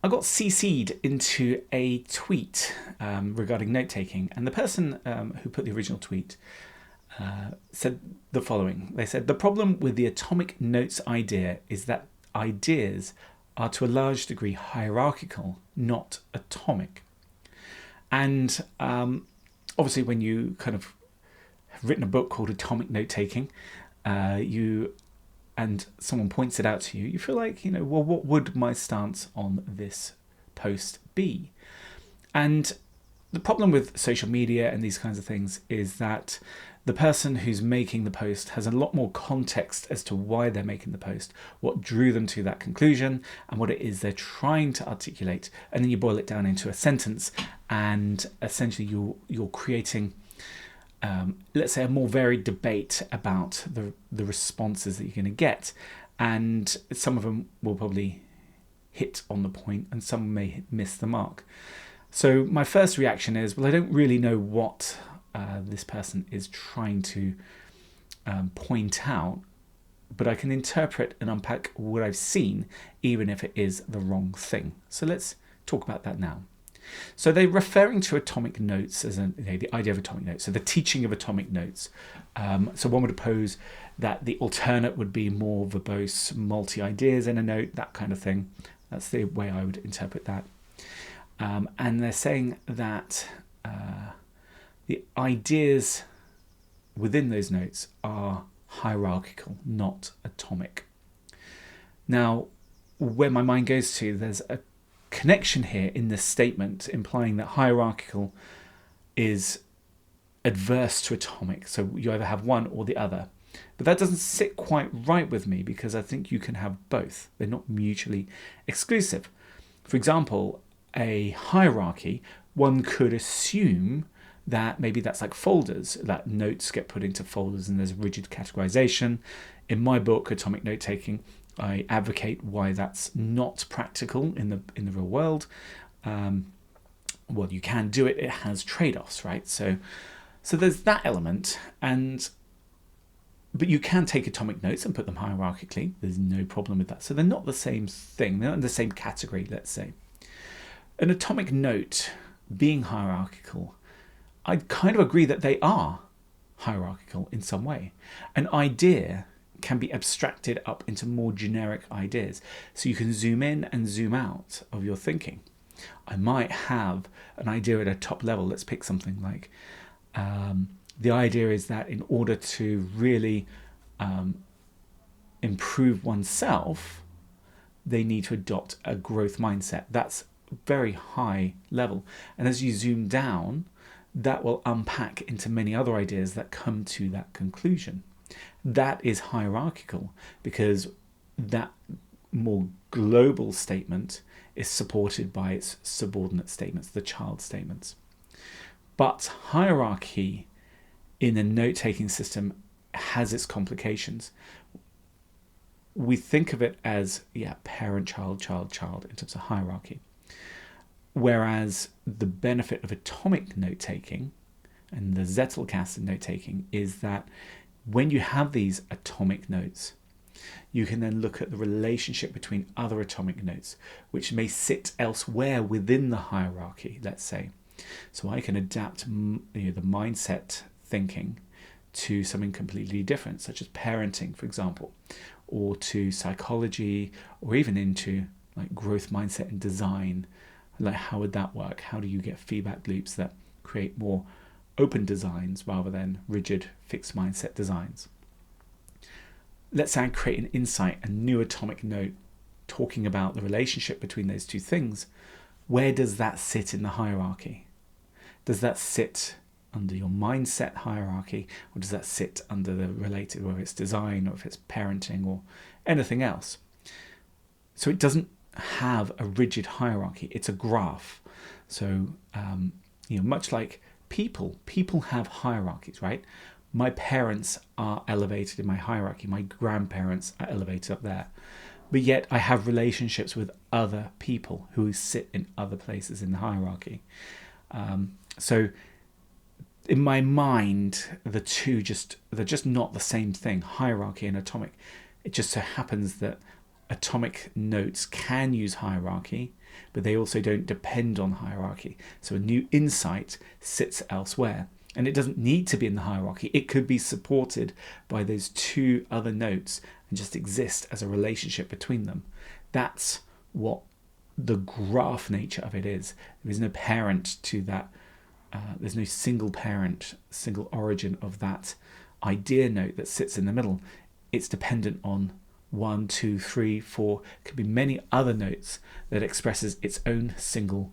I got CC'd into a tweet regarding note-taking, and the person who put the original tweet said the following. They said, "The problem with the atomic notes idea is that ideas are to a large degree hierarchical, not atomic." And obviously when you kind of have written a book called Atomic Note-Taking, and someone points it out to you, you feel like, well, what would my stance on this post be? And the problem with social media and these kinds of things is that the person who's making the post has a lot more context as to why they're making the post, what drew them to that conclusion, and what it is they're trying to articulate. And then you boil it down into a sentence, and essentially you're creating let's say a more varied debate about the responses that you're going to get, and some of them will probably hit on the point and some may miss the mark. So my first reaction is, well, I don't really know what this person is trying to point out, but I can interpret and unpack what I've seen, even if it is the wrong thing. So let's talk about that now. So they're referring to atomic notes as the idea of atomic notes, so the teaching of atomic notes. So one would oppose that the alternate would be more verbose, multi-ideas in a note, that kind of thing. That's the way I would interpret that. And they're saying that the ideas within those notes are hierarchical, not atomic. Now, where my mind goes to, there's a connection here in this statement implying that hierarchical is adverse to atomic, so you either have one or the other. But that doesn't sit quite right with me, because I think you can have both. They're not mutually exclusive. For example, a hierarchy, one could assume that maybe that's like folders, that notes get put into folders and there's rigid categorization. In my book, Atomic Note-Taking, I advocate why that's not practical in the real world. Well, you can do it. It has trade-offs, right? So there's that element, but you can take atomic notes and put them hierarchically. There's no problem with that. So they're not the same thing. They're not in the same category, let's say. An atomic note being hierarchical, I kind of agree that they are hierarchical in some way. An idea can be abstracted up into more generic ideas. So you can zoom in and zoom out of your thinking. I might have an idea at a top level. Let's pick something like, the idea is that in order to really improve oneself, they need to adopt a growth mindset. That's very high level. And as you zoom down, that will unpack into many other ideas that come to that conclusion. That is hierarchical, because that more global statement is supported by its subordinate statements, the child statements. But hierarchy in a note-taking system has its complications. We think of it as, parent, child, child, child in terms of hierarchy. Whereas the benefit of atomic note-taking and the Zettelkasten note-taking is that when you have these atomic notes, you can then look at the relationship between other atomic notes, which may sit elsewhere within the hierarchy, let's say. So I can adapt the mindset thinking to something completely different, such as parenting, for example, or to psychology, or even into like growth mindset and design. Like, how would that work? How do you get feedback loops that create more open designs rather than rigid fixed mindset designs? Let's say I create an insight, a new atomic note talking about the relationship between those two things. Where does that sit in the hierarchy? Does that sit under your mindset hierarchy, or does that sit under the related, whether it's design or if it's parenting or anything else? So it doesn't have a rigid hierarchy. It's a graph. So much like people have hierarchies, right? My parents are elevated in my hierarchy. My grandparents are elevated up there. But yet I have relationships with other people who sit in other places in the hierarchy. So in my mind, the two they're just not the same thing, hierarchy and atomic. It just so happens that atomic notes can use hierarchy, but they also don't depend on hierarchy. So a new insight sits elsewhere. And it doesn't need to be in the hierarchy. It could be supported by those two other notes and just exist as a relationship between them. That's what the graph nature of it is. There is no parent to that. There's no single parent, single origin of that idea note that sits in the middle. It's dependent on 1, 2, 3, 4. It could be many other notes that expresses its own single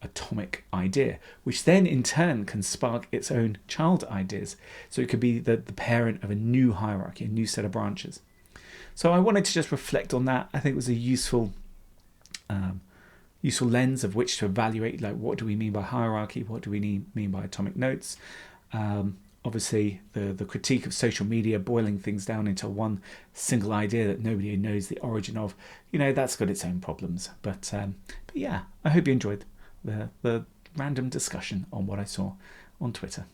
atomic idea, which then in turn can spark its own child ideas. So it could be the parent of a new hierarchy, a new set of branches. So I wanted to just reflect on that. I think it was a useful lens of which to evaluate, like, what do we mean by hierarchy? What do we mean by atomic notes? Obviously, the critique of social media boiling things down into one single idea that nobody knows the origin of, that's got its own problems. But yeah, I hope you enjoyed the random discussion on what I saw on Twitter.